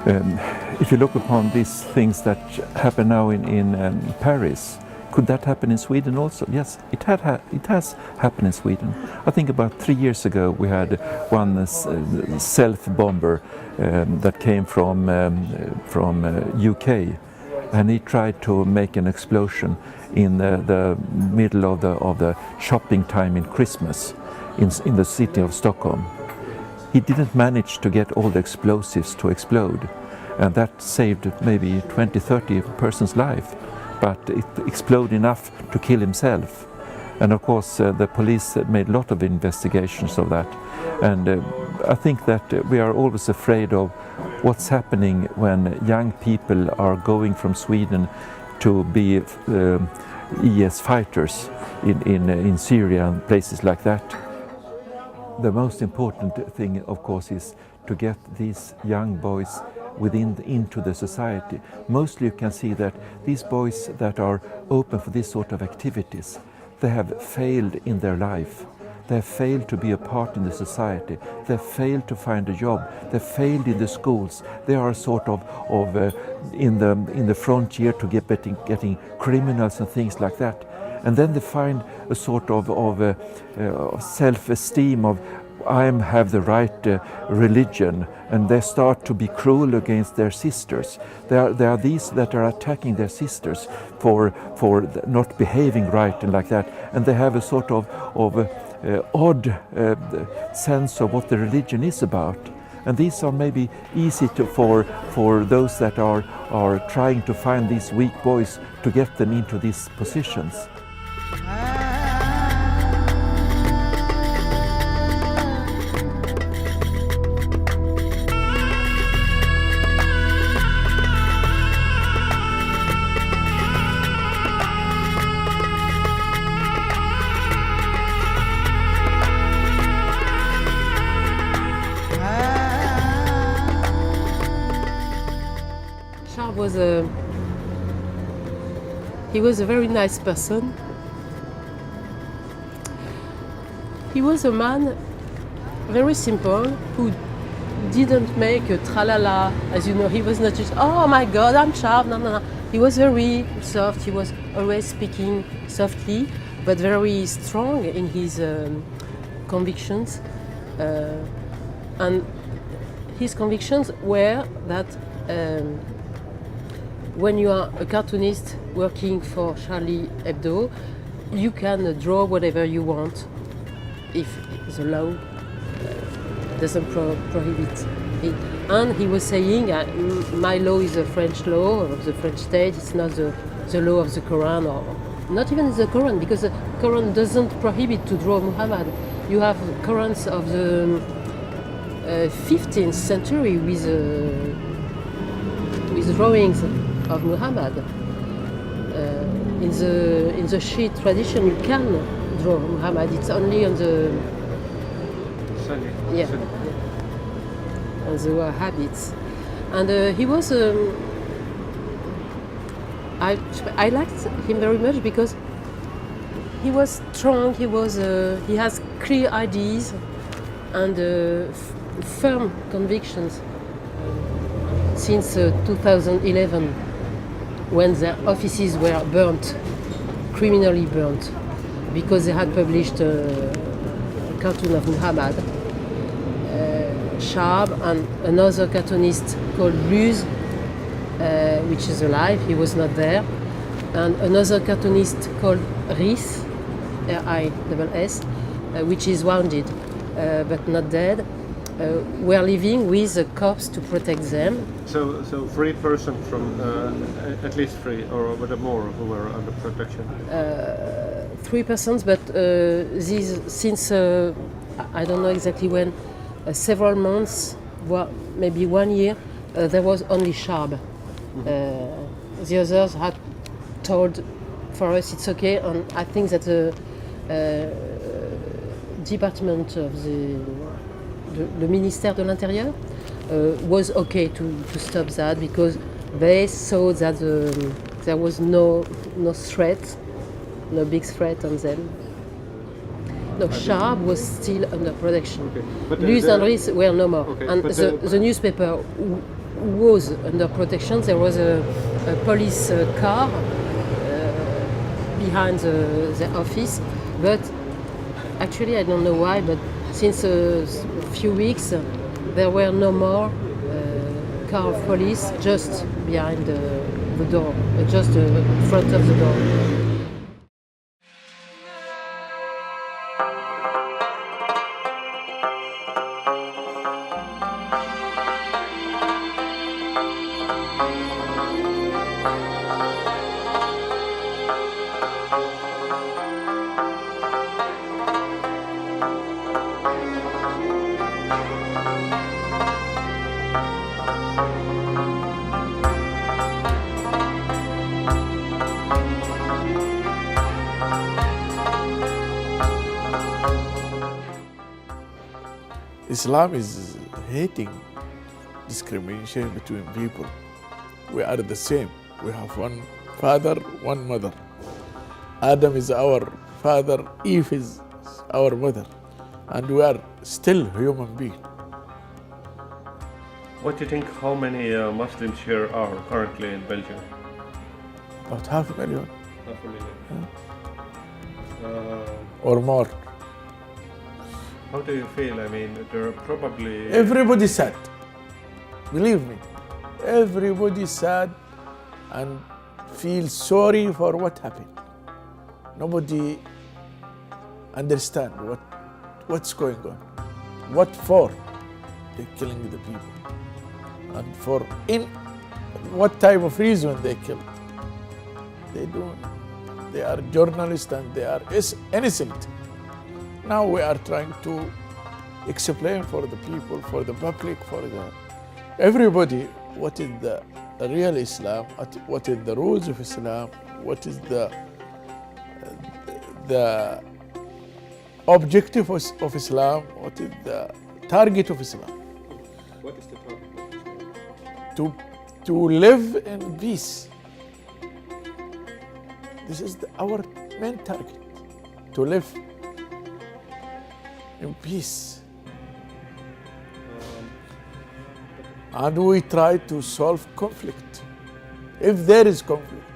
If you look upon these things that happen now in Paris, could that happen in Sweden also? Yes, it has happened in Sweden. I think about 3 years ago we had one self-bomber that came from UK, and he tried to make an explosion in the middle of the shopping time in Christmas in the city of Stockholm. He didn't manage to get all the explosives to explode, and that saved maybe 20-30 persons' life, but it exploded enough to kill himself. And of course the police made a lot of investigations of that, and I think that we are always afraid of what's happening when young people are going from Sweden to be IS fighters in Syria and places like that. The most important thing, of course, is to get these young boys into the society. Mostly you can see that these boys that are open for this sort of activities, they have failed in their life. They have failed to be a part in the society. They have failed to find a job. They have failed in the schools. They are sort of in the frontier to getting criminals and things like that. And then they find a sort of self-esteem of I have the right religion, and they start to be cruel against their sisters. There are these that are attacking their sisters for not behaving right and like that, and they have a sort of odd sense of what the religion is about. And these are maybe easy for those that are trying to find these weak boys to get them into these positions. He was a very nice person. He was a man very simple who didn't make a tralala, as you know. He was not just, oh my God, I'm sharp. No. He was very soft. He was always speaking softly, but very strong in his convictions. And his convictions were that when you are a cartoonist working for Charlie Hebdo, you can draw whatever you want if the law doesn't prohibit it. And he was saying, my law is a French law of the French state, it's not the law of the Quran, or not even the Quran, because the Quran doesn't prohibit to draw Muhammad. You have Qurans of the 15th century with drawings of Muhammad. In the Shiite tradition, you can draw Muhammad. It's only on the Sunni. On the Wahhabites. And he was. I liked him very much because he was strong. He has clear ideas and firm convictions. Since 2011, when their offices were burnt, criminally burnt, because they had published a cartoon of Muhammad. Shab and another cartoonist called Luz, which is alive, he was not there, and another cartoonist called Riss, R-I-S-S, which is wounded but not dead. Were living with the cops to protect them. So 3 persons from, at least 3, or more, who were under protection? 3 persons, but these, since I don't know exactly when, several months, maybe 1 year, there was only Shab. Mm-hmm. The others had told, for us it's okay, and I think that the department of le ministère de l'Intérieur was okay to stop that, because they saw that there was no threat, no big threat on them. No, Shab was still under protection. Okay. Luz and Riss were no more. Okay. And the newspaper was under protection. There was a police car behind the office, but actually I don't know why, but since a few weeks there were no more car of police just behind the door, just the front of the door. Islam is hating discrimination between people. We are the same. We have one father, one mother. Adam is our father, Eve is our mother, and we are still human beings. What do you think, how many Muslims here are currently in Belgium? About 500,000 Half a million. or more. How do you feel? I mean, there are probably... Everybody sad. Believe me, everybody sad and feel sorry for what happened. Nobody understand what's going on. What for they're killing the people, and for in what type of reason they kill. They are journalists and they are innocent. Now we are trying to explain for the people, for the public, for everybody what is the real Islam, what is the rules of Islam, what is the objective of Islam, what is the target of Islam. What is the target of Islam? To live in peace. This is our main target, to live in peace. And we try to solve conflict. If there is conflict,